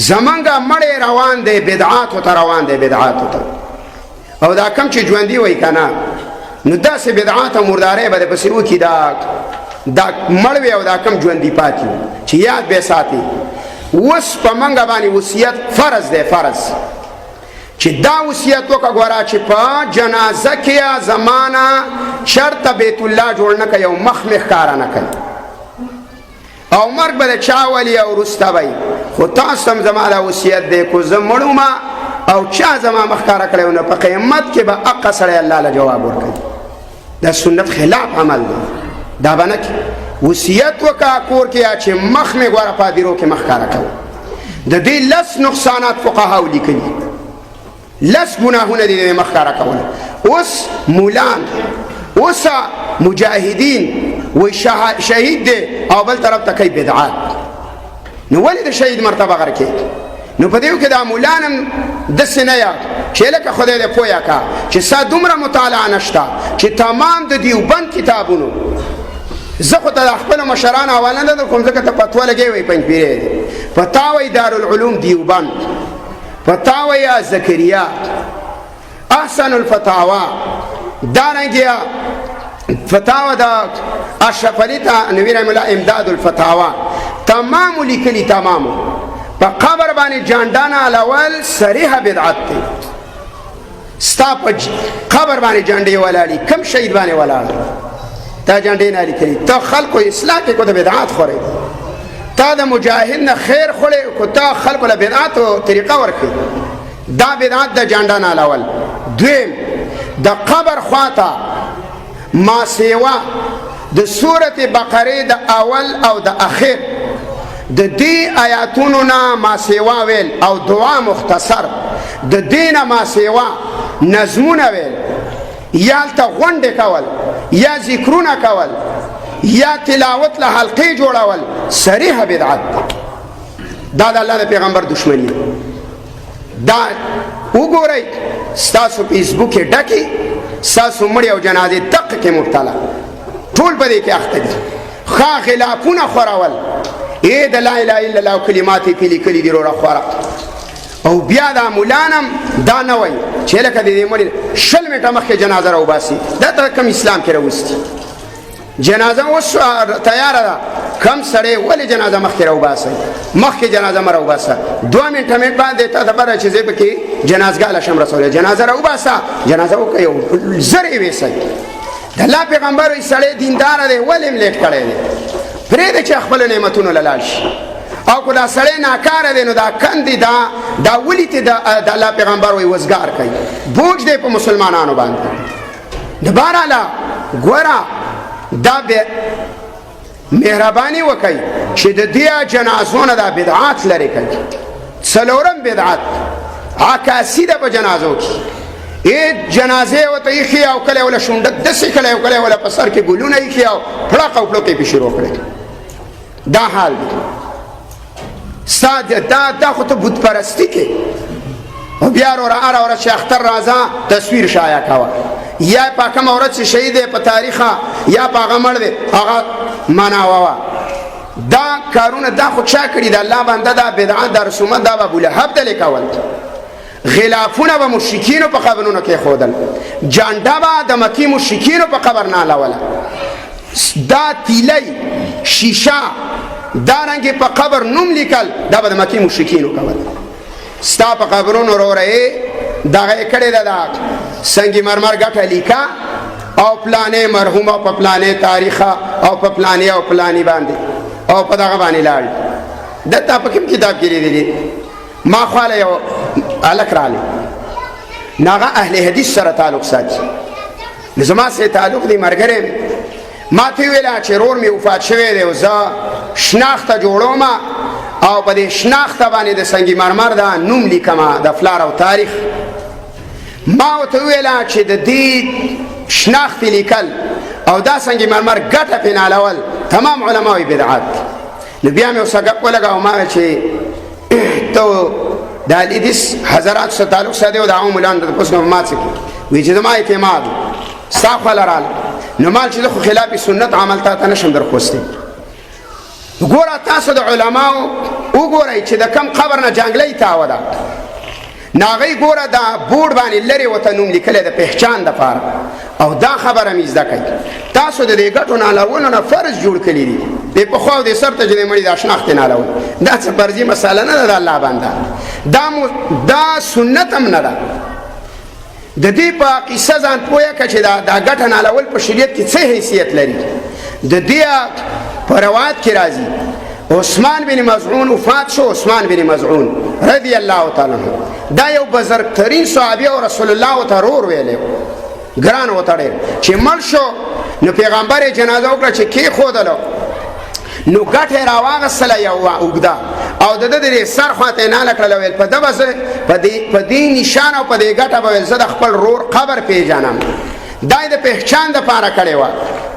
زمانګه مړې روان دی بدعاتو ته روان دی بدعاتو ته او دا کم چې ژوندي وای کنه نو داسې بدعات او مردارۍ به پسې وکړي دا مړ وي او دا کم ژوندي پاتې چې یاد به ساتي اوس په منګه باندې وصیت فرض دی فرض چې دا وصیت وکړه ګوره چې په جنازه کې زمانه چرته بیت الله جوړ نه کوي او مخ ښکاره نه کوي او مرګ به د چا ولي او وروسته به خو تاسو هم زما دا وصیت دی کو زه مړ او چا زما مخ ښکاره کړی نو په قیامت کې به اقا سړی الله له جواب ورکوي دا سنت خلاف عمل دی دا به نه کې وصیت وکړه کور کې چې مخ مې ګوره پادیرو کې مخ ښکاره کوه د دې لس نقصانات فقهاو لیکلي لس ګناهونه دي د مخ ښکاره کول اوس مولان اوس مجاهدین وی شهید دی او بل طرف ته کوي بدعات نو ولې د شهید مرتبه غرکې نو په دیو کې دا مولانم داسې نه یا چې لکه خدای دې پوهه کا چې ستا دومره مطالعه نشته چې تمام د دیوبند کتابونو زه خو ته د خپلو مشرانو حواله نه درکوم ځکه ته فتوا لګوې وایي پنجپیرې دی فتاوی دارالعلوم دیوبند فتاوی زکریا احسن الفتاوا دارنګه فتاوا دا اشرف علی نویر مولا امداد الفتاوا تمام لیکلی تمام په قبر باندې جاندان الاول صریح بدعت دی ستا په قبر باندې جاندې ولاړی کم شهید باندې ولاړ تا جاندې نه لیکلی ته خلکو اصلاح کې کو د بدعات خوري تا د مجاهد نه خیر خوري کو تا خلکو له بدعات او طریقه ورکړي دا بدعت د جاندان الاول دویم د قبر خواته ما سیوا د سورت بقره د اول او د اخر د دې آیاتونو نه ما سیوا ویل او دعا مختصر د دین ما سیوا نظمونه ویل یا ته غونډه کول یا ذکرونه کول یا تلاوت له حلقې جوړول صریح بدعت دا د الله د پیغمبر دشمنی دا وګورئ ستاسو فیسبوک کې ډکې ستاسو مړي او جنازې دقه کې مبتلا ټول په دې کې اخته دي ښه خلافونه خورول ای د لا اله الا الله کلمات یې لیکلي دي وروره خوره او بیا دا مولانم دا نه وایي چې لکه د دې مړي شل میټه مخکې جنازه راوباسي دا ته کوم اسلام کې راوستي جنازه اوس تیاره ده کم سړی ولې جنازه مخکې راوباسئ مخکې جنازه مه راوباسه 2 منټه مې باندې تا ته بره چې زه پکې جنازګاه له شم رسولی جنازه راوباسه جنازه وکړئ او زر یې ویسئ د الله پیغمبر وایي سړی دینداره دی ولې م لیټ کړی دی پرېږدئ چې خپلو نعمتونو له لاړ شي او که دا سړی ناکاره دی نو دا کندې دا ولې ته د الله پیغمبر وایي وزګار کوي بوج دی په مسلمانانو باندې د بهرحاله ګوره دا به مهرباني وکړي چې د دې جنازو نه دا بدعات لرې کړي څلورم بدعت عکاسي ده په جنازو کې جنازه ورته ایښي او کله ولا شونډه داسې کړی او کله ولا په سر کې ګلونه ایښي او پړق او پړق یې پې شروع کړی دا حال دی ستا دا خو ته بت پرستي کې او بیا هره ورځ چې اختر راځه تصویر شایع کوه یا په کومه ورځ چې شهید دی په تاریخه یا په هغه مړ دی هغه مناوه دا کارونه دا خو چا کړي د الله بنده دا بدعت دا رسومات دا به ابولهب دلې کول غلافونه به مشرکینو په قبرونو کې ښودل جانډه به د مکې مشرکینو په قبر نه الاوله دا تیلی شیشه دارنګې په قبر نوم لیکل دا به د مکې مشرکینو کول ستا په قبرونو وروره دغه یې کړې ده دا سنگ مرمر ګټه لیکه او پلانې مرحومه په پلانې تاریخه او په پلانې او پلانې باندې او په دغه باندې لاړ دته په کوم کتاب کې لیدلي ما خواله یو هلک رالی ناغه اهل حدیث سره تعلق ساتي نو زما سره تعلق دی ملګری ما ته ویله چې ورور مې وفات شوی دی او زه شناخته جوړوم او په دې شناخته باندې د سنگ مرمر دا نوم لیکم د فلار او تاریخ ما ورته ویله چې د دې شناخت لیکل او دا سنگ مرمر ګټه پې نالول تمام علما وی بدعت نو بیا مې ورسره ګپ ولګاو ما چې ته د حدیث حضرات سره تعلق ساتي او د عوام مولان د پوس نو ما څه وی چې زما اعتماد ستا خو لرال نو مال چې خو خلاف سنت عمل تا نشم در خوستی ګوره تاسو د علماو وګورئ چې د کم قبر نه جنګلۍ تاوه ده ناغی ګوره دا بورډ باندې لرې ورته نوم لیکلی د پهچان دپاره او دا خبره مې زده کوي تاسو د دې ګټو نالولو نه فرض جوړ کړي دي د پخوا او د سر ته چې د مړي دا شناختې نالول دا څه فرضي مسله نه ده د الله بنده دا سنت هم نه ده د دې په قصه ځان پوهه که چې دا ګټه نالول په شریعت کې څه حیثیت لري د دې په روایت کې راځي عثمان بن مزعون وفات شو عثمان بن مزعون رضی الله تعالی عنہ دا یو بزرگترین صحابی او رسول الله ته رور ویلې ګران وتړې چې مړ شو نو پیغمبر جنازه وکړه چې کې خودلو نو ګټه راواغسله یو وګدا او د دې سر خواته نه لکړل ویل په دبس په دې نشان او په دې ګټه به زه د خپل رور قبر پیژنم دای د پہچان د پاره کړي وا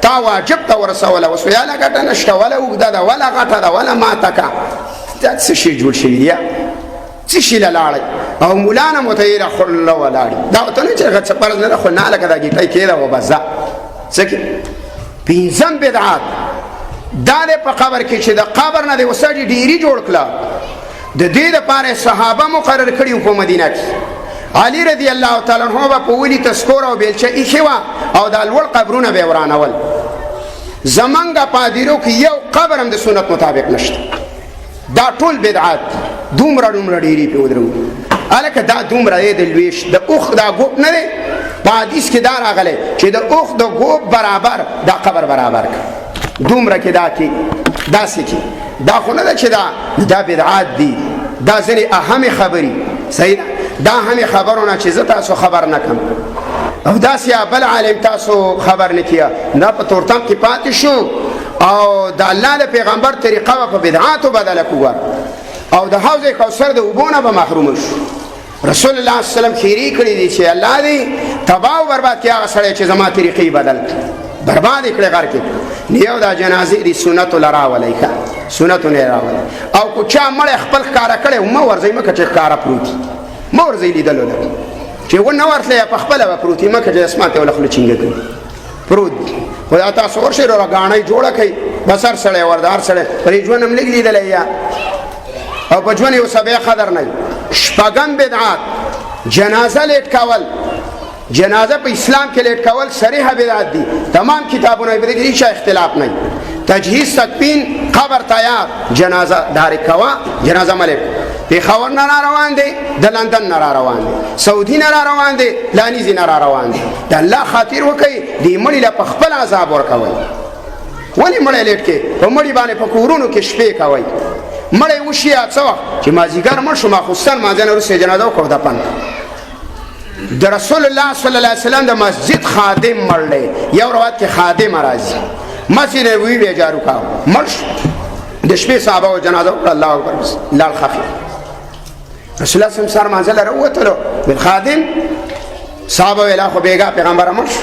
تا واجب ته ورسوله وسویاله ګټه نشته ولا وګدا ده ولا غټه ده ولا ماتکا دا څه شي جوړ شوی دی څه شي لاړ او مولانا متیر خل ولاړ دا ته نه چې غڅ پرز نه خو نه لکه دا گیټای کېدا و بزا څه پینځم بدعات دا په قبر کې چې د قبر نه د وسړي ډیری جوړ کړه د دې لپاره صحابه مقرر کړي په مدینه کې علی رضی الله تعالی عنہ په ولی تذکر او بیلچه ایخوا او د لوړ قبرونه به ورانول زمنګ پادیرو کې یو قبر هم د سنت مطابق نشته دا ټول بدعات دومره ډیری په ودرو الکه دا دومره د لويش د اوخ دا ګوب نه دی په حدیث کې دا راغلی چې د اوخ د ګوب برابر دا قبر برابر دومره کې دا کې داسې کې دا خو نه ده چې دا بدعات دي دا ځینې اهم خبري صحیح دا هم خبرونه چې زه تاسو خبر نکم او دا سیا بل عالم تاسو خبر نکیا دا په تورتم کې پاتې شو او د الله د پیغمبر طریقه په بدعاتو بدله کوه او د حوض کوثر د وبونه به محروم شو رسول الله صلی الله علیه وسلم خیری کړی دی چې الله دې تباہ او برباد کړي هغه سړی چې زما طریقې بدل برباد کړي غر کې نیو دا جنازې دي سنت لرا ولیکا سنت نه راول او کو چا مړ خپل کار کړي مو ورځي مکه چې کار پروتي مور زې لیدلو نه چې و نه ورته په خپل و پروتي مکه چې اسماته ولخل چنګ کړي پروت خدا تاسو ورشه را غاڼې جوړه کړي بسر سره وردار سره پرې ژوند هم لیدل یا او په ژوند یو سبه قدر نه شپږم بدعات جنازه لیټ کول جنازه په اسلام کې لیټ کول صریح بدعت دي تمام کتابونه به دې هیڅ اختلاف نه تجهیز تکفین قبر تیار جنازه دار کوا جنازه ملک پیښور نه روان دي د لندن نه روان دي سعودي نه روان دي لانیزي نه روان دي د الله خاطر وکي دې مړي له خپل عذاب ورکوي ولی مړی لیټ کې په مړي باندې په کورونو کې شپې کوي مړی وشي څو چې مازیګر مړ شو ماخوستان مازن ورسې جنازه وکړه د پن د رسول الله صلی الله علیه وسلم د مسجد خادم مړل یو روایت کې خادم راځي مسجد وی به جارو کا مرش د شپې صحابه او جنازه الله اکبر لال خفي رسول الله صلی الله علیه وسلم راوتلو بالخادم صحابه ویلا خو بیګا پیغمبر مرش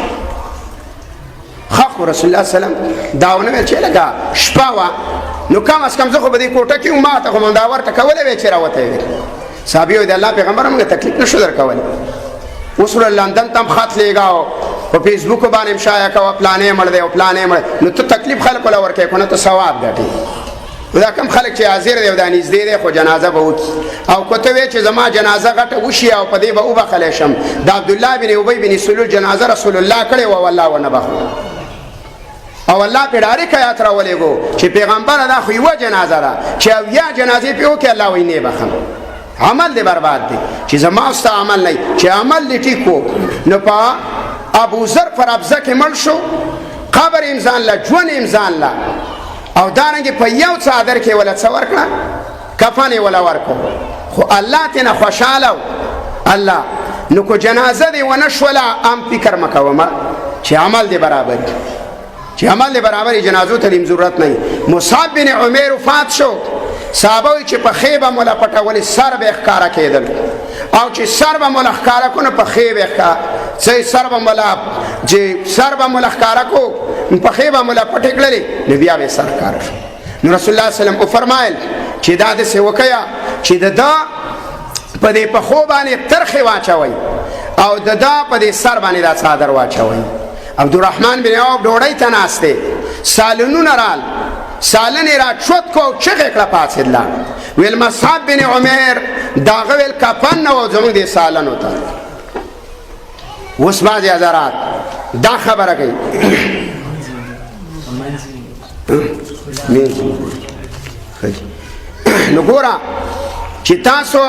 خو رسول الله صلی الله علیه وسلم داونه چې لگا شپوا نو کم از کم زه خو به دې کوټه کې ما ته کوم دا ورته کوله وی چې راوته صحابه د الله پیغمبر موږ تکلیف نشو درکول وصول لندن تم خط لګاو په فیسبوک باندې شایع کا پلانې مړ دی او پلانې مړ نو ته تکلیف خلک ولا ورکې کنه ته ثواب ګټي دا کم خلک چې حاضر دی د نږدې دی خو جنازه به وکي او کوته وی چې زما جنازه غټه وشي او په دې به او بخل شم د عبد الله بن ابي بن سلول جنازه رسول الله کړي او والله ونه او الله په ډایرک آیات راولېګو چې پیغمبر دا خو یو جنازه ده چې یا جنازه په وکي الله ویني بخم عمل دې برباد دي چې زما است عمل نه چې عمل دې ټیکو نو په ابو ذر پر ابزه کې مړ شو قبر امزان لا جون امزان لا او دارنګ په یو څادر کې ولا څور کړه کفن ولا ورکو خو الله تنه خوشاله الله نو کو جنازه دی ونشولا ام فکر مکوما چې عمل دی برابر چې عمل دی برابر جنازو ته ضرورت نه مصعب بن عمر وفات شو صحابه چې په خیبه مولا پټول سر به ښکارا کېدل او چې سر به مولا ښکارا کو نه په خیبه ښکا چې سر به مولا چې سر به مولا ښکارا کو په خیبه مولا پټکلې نبی به سر ښکارا نو رسول الله صلی الله علیه وسلم فرمایل چې دا د سوکیا چې دا په دې په خو باندې ترخه واچوي او دا په دې سر باندې دا صادر واچوي عبدالرحمن بن عوف ډوړی تناسته سالنون رال سالن را چوت کو چغه کړه پاتېدلا ویل مصعب بن عمر داغه ویل کفن نو زمونږ د سالنو ته. اوس بعضې حضرات دا خبره کوي نو ګوره چې تاسو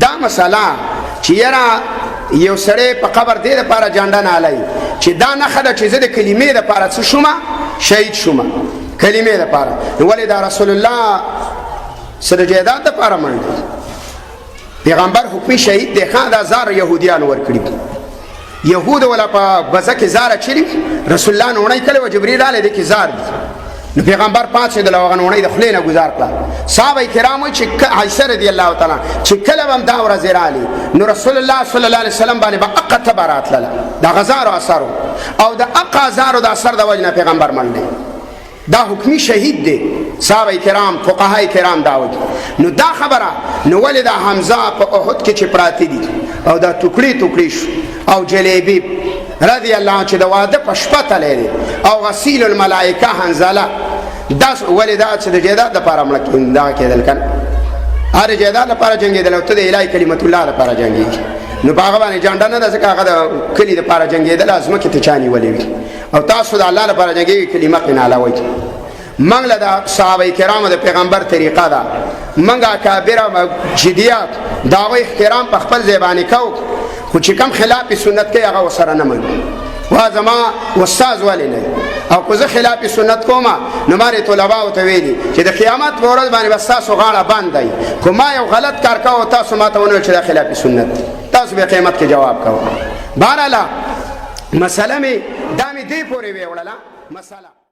دا مسله چې یاره یو سړی په قبر دې دپاره جانډه نه هلوي چې دا نښه ده چې زه د کلمې دپاره څه شومه شهید شومه کلمې دپاره. نو ولې دا رسول الله سره جایداد دپاره مړ دی پیغمبر حکمي شهید دی ښه دا زار یهودیانو ورکړي یهودو ولا په بزه کې زار اچلي رسول الله نوڼۍ کړې وه جبریل راغلی دی کې زار دي نو پیغمبر پاڅېدل او هغه نوڼۍ د خولې نه ګزار کړه. صحابه کرام وایي چې عایشه رضی الله تعالی چې کله به هم دا ورځې رالي نو رسول الله صلی الله علیه وسلم باندې به اقه تبه راتلله د هغه زارو اثرو او د اقه زارو د اثر د وجې نه پیغمبر مړ دی. دا حکمی شهید دی صحابه کرام فقهای کرام دا وایي. نو دا خبره نو ولې دا حمزه په احد کې چې پراته دي او دا ټوکړي ټوکړي شو او جلیبی رضی الله عنه چې د واده په شپه تلی دی او غسیل الملائکه حنزله دا ولې دا چې د جیداد دپاره مړه دغه کېدل که نه هر جیداد لپاره جنګېدل او ته د الهي کلمت الله لپاره جنګېږي نو په هغه باندې جانډه نه ده ځکه هغه د کلي دپاره جنګېدل ځمکې ته چا نیولې وي او تاسو د الله لپاره جنګېږئ کلمه پرې نالوئ. موږ له د صحابه کرامو د پیغمبر طریقه ده موږ اکابره جدیات د هغوی احترام په خپل ځای باندې کوو خو چې کم خلاف سنت کوي هغه ورسره نه منو. وا زما استاد ولې نه او که زه خلاف سنت کوم نو ما طلباو ته ویلي چې د قیامت په ورځ باندې به ستاسو غاړه بند دی که ما یو غلط کار کوو تاسو ما ته ونه ویل چې دا خلاف سنت تاسو به قیامت کې جواب کوو. بهرحاله مسله مې دا مې دې پورې ویې وړله مسله